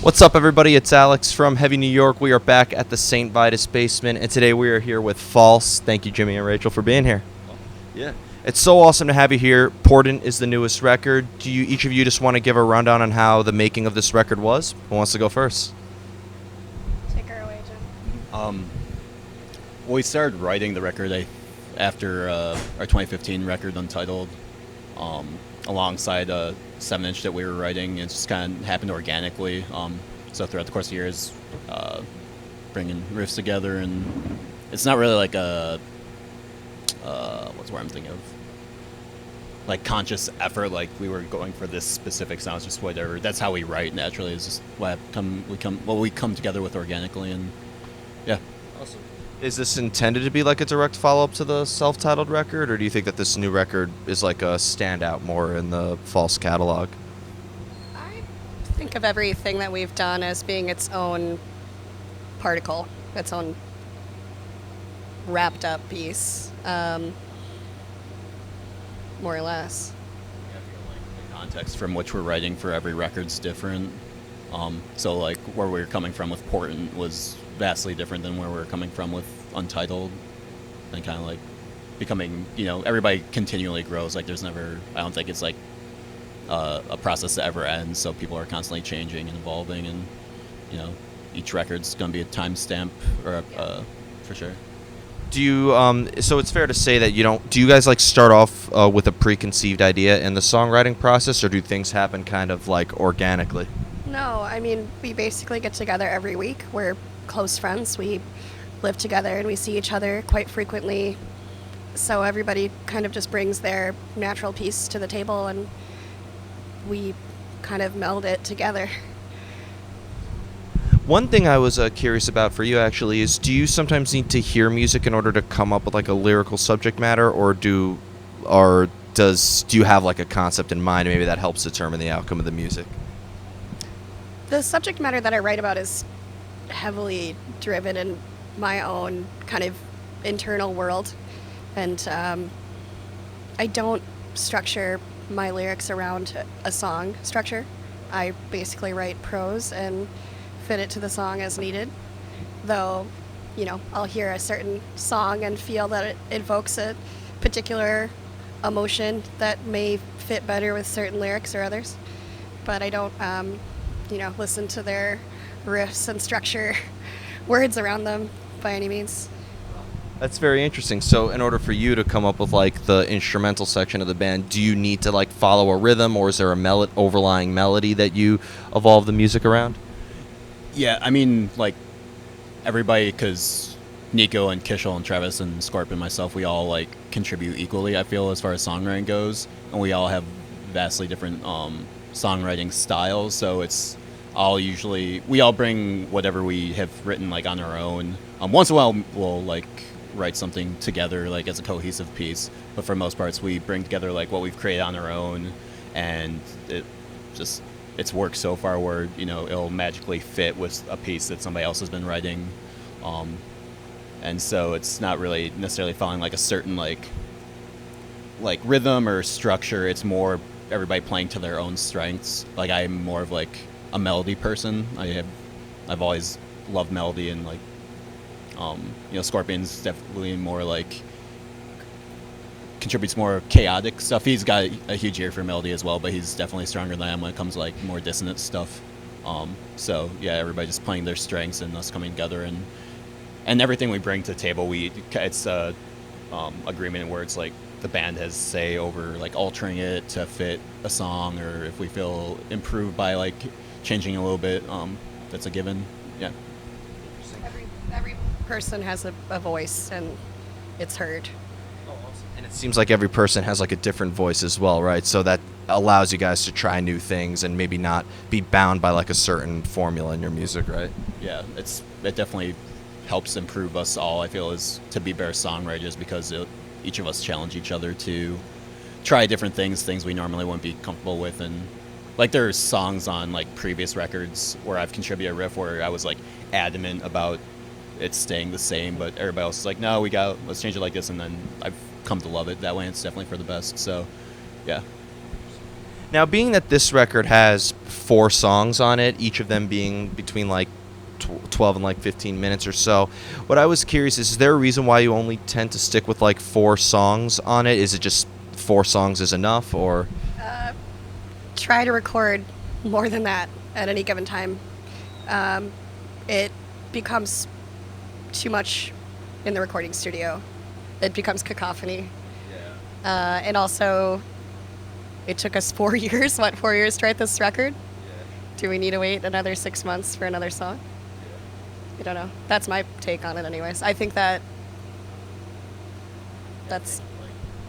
What's up, everybody? It's Alex from Heavy New York. We are back at the St. Vitus basement, and today we are here with False. Thank you, Jimmy and Rachel, for being here. Yeah. It's so awesome to have you here. Portent is the newest record. Do you each of you just want to give a rundown on how the making of this record was? Who wants to go first? Take her away, Jim. Well, we started writing the record after our 2015 record, Untitled, alongside a 7-inch that we were writing. It just kind of happened organically. So throughout the course of years, bringing riffs together, and it's not really like a what's the word I'm thinking of? Like conscious effort, like we were going for this specific sound. It's just whatever. That's how we write naturally. It's just we come together with organically, and yeah. Awesome. Is this intended to be like a direct follow-up to the self-titled record, or do you think that this new record is like a standout more in the False catalog? I think of everything that we've done as being its own particle, its own wrapped up piece, more or less. I feel like the context from which we're writing for every record's different. So like where we were coming from with Portent was vastly different than where we were coming from with Untitled, and kind of like becoming, everybody continually grows. Like there's never, I don't think it's like a process that ever ends. So people are constantly changing and evolving, and each record's gonna be a timestamp or for sure. Do you so it's fair to say that do you guys like start off with a preconceived idea in the songwriting process, or do things happen kind of like organically? No, I mean, we basically get together every week. We're close friends. We live together and we see each other quite frequently. So everybody kind of just brings their natural piece to the table and we kind of meld it together. One thing I was curious about for you actually is, do you sometimes need to hear music in order to come up with like a lyrical subject matter, or do you have like a concept in mind, maybe that helps determine the outcome of the music? The subject matter that I write about is heavily driven in my own kind of internal world, and I don't structure my lyrics around a song structure. I basically write prose and fit it to the song as needed, though I'll hear a certain song and feel that it evokes a particular emotion that may fit better with certain lyrics or others, but I don't listen to their riffs and structure words around them by any means. That's very interesting. So in order for you to come up with like the instrumental section of the band, do you need to like follow a rhythm, or is there a overlying melody that you evolve the music around? Yeah, I mean, like everybody, because Nico and Kishel and Travis and Scorp and myself, we all like contribute equally, I feel, as far as songwriting goes, and we all have vastly different songwriting styles. So we all bring whatever we have written like on our own. Once in a while we'll like write something together like as a cohesive piece, but for most parts we bring together like what we've created on our own, and it's worked so far where it'll magically fit with a piece that somebody else has been writing, and so it's not really necessarily following like a certain like rhythm or structure. It's more everybody playing to their own strengths. Like I'm more of like a melody person. I've always loved melody, and like Scorpion's definitely more like contributes more chaotic stuff. He's got a huge ear for melody as well, but he's definitely stronger than I am when it comes to like more dissonant stuff. So yeah, everybody just playing their strengths and us coming together, and everything we bring to the table, it's a agreement where it's like the band has say over like altering it to fit a song, or if we feel improved by like changing a little bit, that's a given. Yeah. Every person has a voice and it's heard. And it seems like every person has like a different voice as well, right? So that allows you guys to try new things and maybe not be bound by like a certain formula in your music, right? Yeah, it definitely helps improve us all, I feel, is to be better songwriters, because each of us challenge each other to try different things we normally wouldn't be comfortable with. And like there's songs on like previous records where I've contributed a riff where I was like adamant about it staying the same, but everybody else is like, no, let's change it like this, and then I've come to love it that way, and it's definitely for the best. So yeah. Now, being that this record has 4 songs on it, each of them being between like 12 and like 15 minutes or so, what I was curious is there a reason why you only tend to stick with like 4 songs on it? Is it just 4 songs is enough, or? Try to record more than that at any given time. It becomes too much in the recording studio. It becomes cacophony. And also, it took us 4 years. What, 4 years to write this record? Do we need to wait another 6 months for another song? I don't know. That's my take on it, anyways. I think that's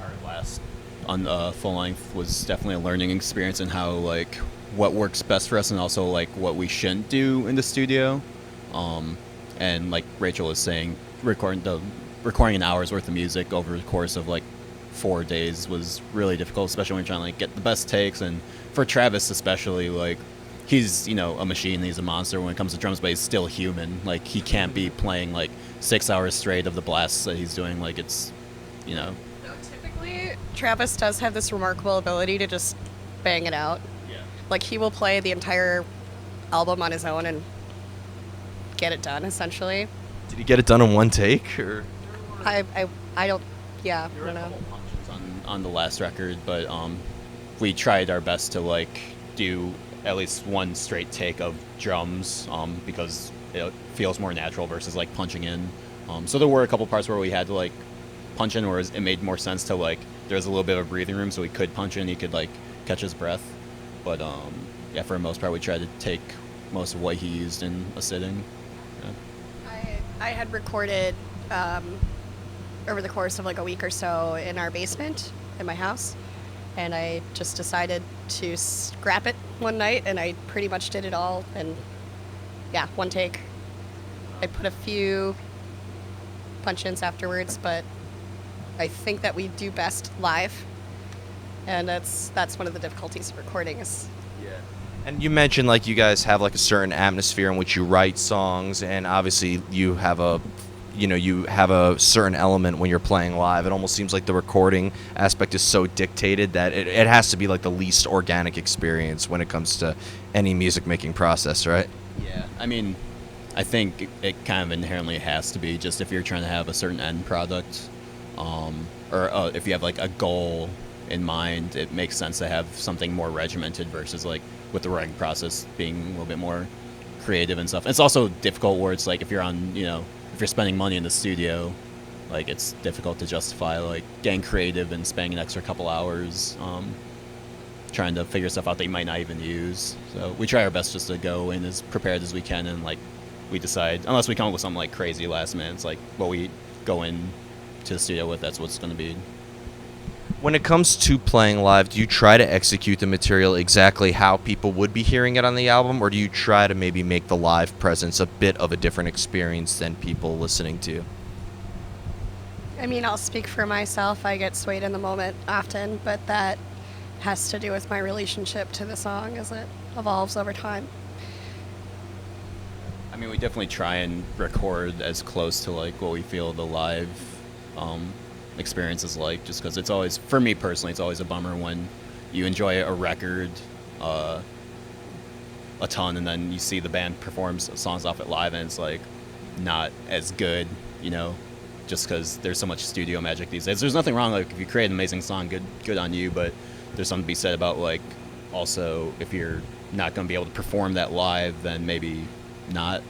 Our last on full length was definitely a learning experience in how like what works best for us and also like what we shouldn't do in the studio. And like Rachel was saying, recording an hour's worth of music over the course of like 4 days was really difficult, especially when you're trying to like get the best takes. And for Travis especially, like he's a machine, he's a monster when it comes to drums, but he's still human. Like he can't be playing like 6 hours straight of the blasts that he's doing. Like it's No, typically, Travis does have this remarkable ability to just bang it out. yeah. Like, he will play the entire album on his own and get it done, essentially. Did he get it done in one take, or? I don't, yeah, I There were don't a know. couple punches on the last record, but we tried our best to like do at least one straight take of drums because it feels more natural versus like punching in. So there were a couple parts where we had to like punch in, where it made more sense to like there was a little bit of breathing room, so he could punch in, he could like catch his breath. But yeah, for the most part, we tried to take most of what he used in a sitting. Yeah. I had recorded over the course of like a week or so in our basement in my house, and I just decided to scrap it one night, and I pretty much did it all in, yeah, one take. I put a few punch-ins afterwards, but I think that we do best live, and that's one of the difficulties of recording is. And you mentioned like you guys have like a certain atmosphere in which you write songs, and obviously you have a certain element when you're playing live. It almost seems like the recording aspect is so dictated that it has to be like the least organic experience when it comes to any music making process, right? Yeah, I mean, I think it kind of inherently has to be, just if you're trying to have a certain end product, or if you have like a goal in mind, it makes sense to have something more regimented versus like with the writing process being a little bit more creative and stuff. It's also difficult where it's like if you're spending money in the studio, like it's difficult to justify like getting creative and spending an extra couple hours trying to figure stuff out that you might not even use. So we try our best just to go in as prepared as we can, and like we decide, unless we come up with something like crazy last minute, it's like what we go in to the studio with, that's what's going to be. When it comes to playing live, do you try to execute the material exactly how people would be hearing it on the album, or do you try to maybe make the live presence a bit of a different experience than people listening to you? I mean, I'll speak for myself. I get swayed in the moment often, but that has to do with my relationship to the song as it evolves over time. I mean, we definitely try and record as close to like what we feel the live experience is like, just because it's always, for me personally, it's always a bummer when you enjoy a record a ton and then you see the band performs songs off it live and it's like not as good, just because there's so much studio magic these days. There's nothing wrong, like if you create an amazing song, good on you, but there's something to be said about like also if you're not going to be able to perform that live, then maybe not,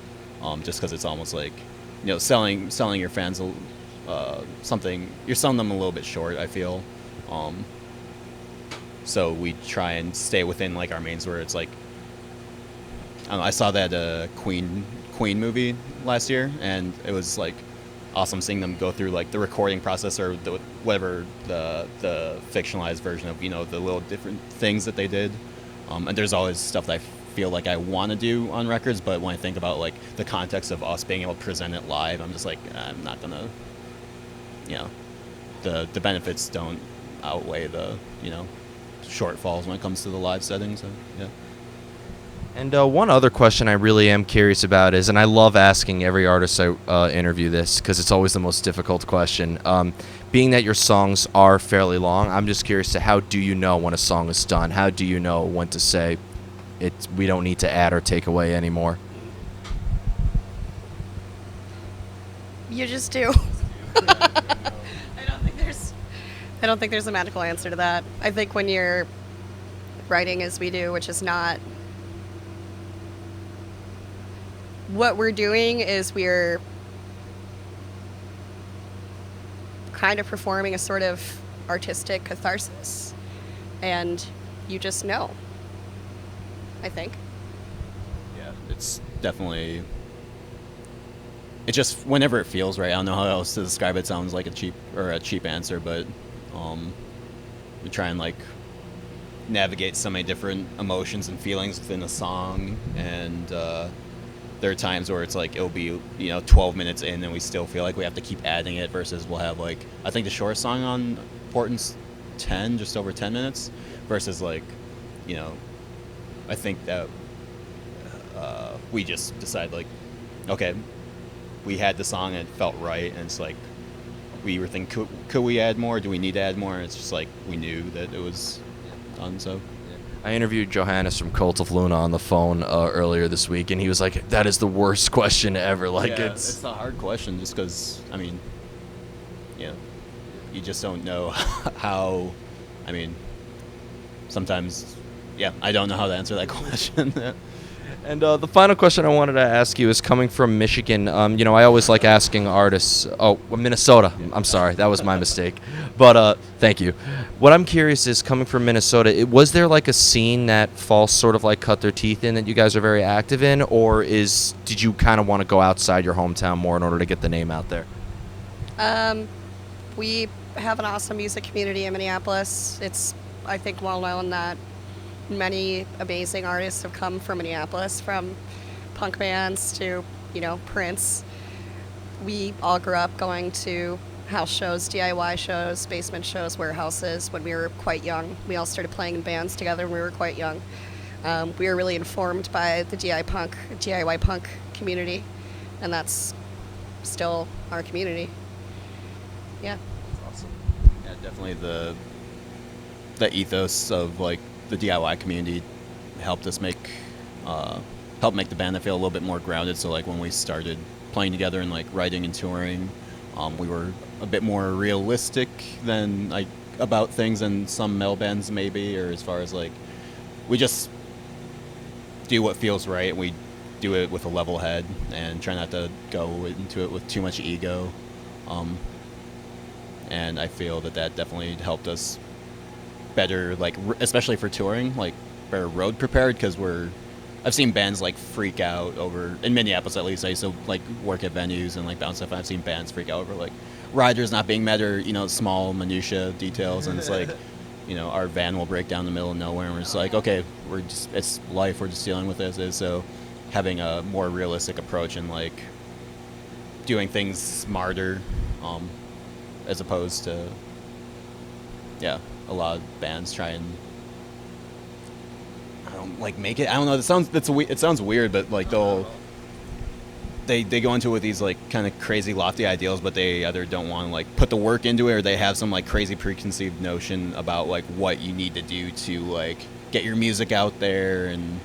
just because it's almost like selling your fans something, you're selling them a little bit short, I feel. So we try and stay within like our mains, where it's like I don't know, I saw that Queen movie last year, and it was like awesome seeing them go through like the recording process or whatever the fictionalized version of the little different things that they did. And there's always stuff that I feel like I want to do on records, but when I think about like the context of us being able to present it live, I'm just like I'm not gonna, the benefits don't outweigh the shortfalls when it comes to the live setting. So yeah. And one other question I really am curious about is, and I love asking every artist I interview this because it's always the most difficult question. Being that your songs are fairly long, I'm just curious to how do you know when a song is done? How do you know when to say we don't need to add or take away anymore? You just do. I don't think there's a magical answer to that. I think when you're writing as we do, which is not what we're doing, is we're kind of performing a sort of artistic catharsis, and you just know, I think. Yeah, it's definitely. It just whenever it feels right. I don't know how else to describe it. It sounds like a cheap answer, but we try and like navigate so many different emotions and feelings within a song, and there are times where it's like it'll be 12 minutes in and we still feel like we have to keep adding it, versus we'll have like I think the shortest song on Portent's 10, just over 10 minutes, versus like I think that we just decide like okay, we had the song and it felt right, and it's like we were thinking could we add more, do we need to add more, and it's just like we knew that it was done. So I interviewed Johannes from Cult of Luna on the phone earlier this week, and he was like, "That is the worst question ever." Like, yeah, it's a hard question, just because you just don't know how. I mean, sometimes, I don't know how to answer that question. And the final question I wanted to ask you is coming from Michigan. I always like asking artists. Oh, Minnesota. I'm sorry, that was my mistake. But thank you. What I'm curious is, coming from Minnesota, was there like a scene that False sort of like cut their teeth in that you guys are very active in, or did you kind of want to go outside your hometown more in order to get the name out there? We have an awesome music community in Minneapolis. It's, I think, well known that many amazing artists have come from Minneapolis, from punk bands to, Prince. We all grew up going to house shows, DIY shows, basement shows, warehouses when we were quite young. We all started playing in bands together when we were quite young. We were really informed by the DIY punk community, and that's still our community. Yeah. That's awesome. Yeah, definitely the ethos of like the DIY community helped make the band feel a little bit more grounded. So like when we started playing together and like writing and touring, we were a bit more realistic than like about things than some metal bands maybe, or as far as like we just do what feels right, and we do it with a level head and try not to go into it with too much ego. And I feel that definitely helped us better, like especially for touring, like better road prepared, because I've seen bands like freak out over, in Minneapolis at least, I used to like work at venues and like bounce stuff, and I've seen bands freak out over like riders not being met, or small minutia details, and it's like our van will break down in the middle of nowhere, and we're just like, okay, it's life, we're just dealing with this. So having a more realistic approach and like doing things smarter, as opposed to a lot of bands try and make it. I don't know. It sounds weird, but like they go into it with these like kind of crazy lofty ideals, but they either don't want to like put the work into it, or they have some like crazy preconceived notion about like what you need to do to like get your music out there, and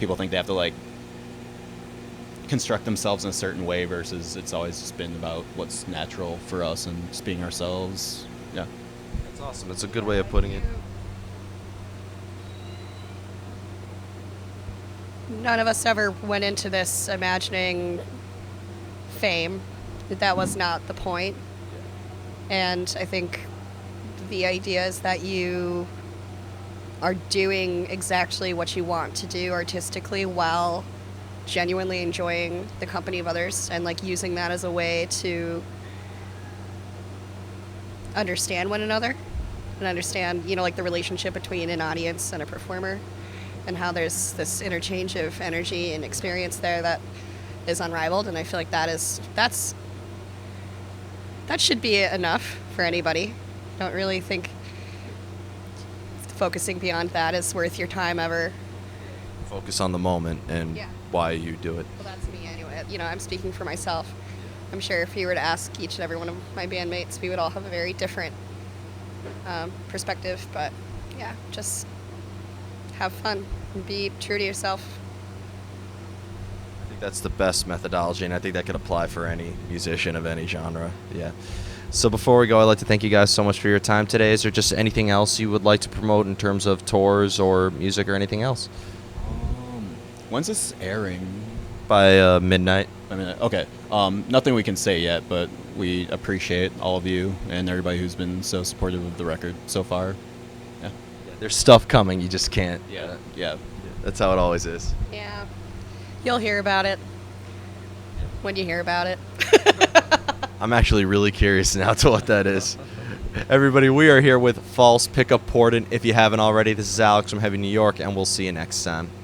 people think they have to like construct themselves in a certain way, versus it's always just been about what's natural for us and just being ourselves. Yeah. That's awesome. That's a good way of putting it. None of us ever went into this imagining fame. That was not the point. And I think the idea is that you are doing exactly what you want to do artistically while genuinely enjoying the company of others, and like using that as a way to understand one another and understand, like the relationship between an audience and a performer, and how there's this interchange of energy and experience there that is unrivaled. And I feel like that should be enough for anybody. I don't really think focusing beyond that is worth your time ever. Focus on the moment and Yeah. why you do it. Well, that's me anyway. I'm speaking for myself. I'm sure if you were to ask each and every one of my bandmates, we would all have a very different perspective. But yeah, just have fun and be true to yourself. I think that's the best methodology, and I think that could apply for any musician of any genre. Yeah. So before we go, I'd like to thank you guys so much for your time today. Is there just anything else you would like to promote in terms of tours or music or anything else? When's this airing? By midnight. I mean, okay. Nothing we can say yet, but we appreciate all of you and everybody who's been so supportive of the record so far. Yeah. There's stuff coming, you just can't. Yeah. That's how it always is. Yeah. You'll hear about it when you hear about it. I'm actually really curious now to what that is. Everybody, we are here with False Pickup Portent. If you haven't already, this is Alex from Heavy New York, and we'll see you next time.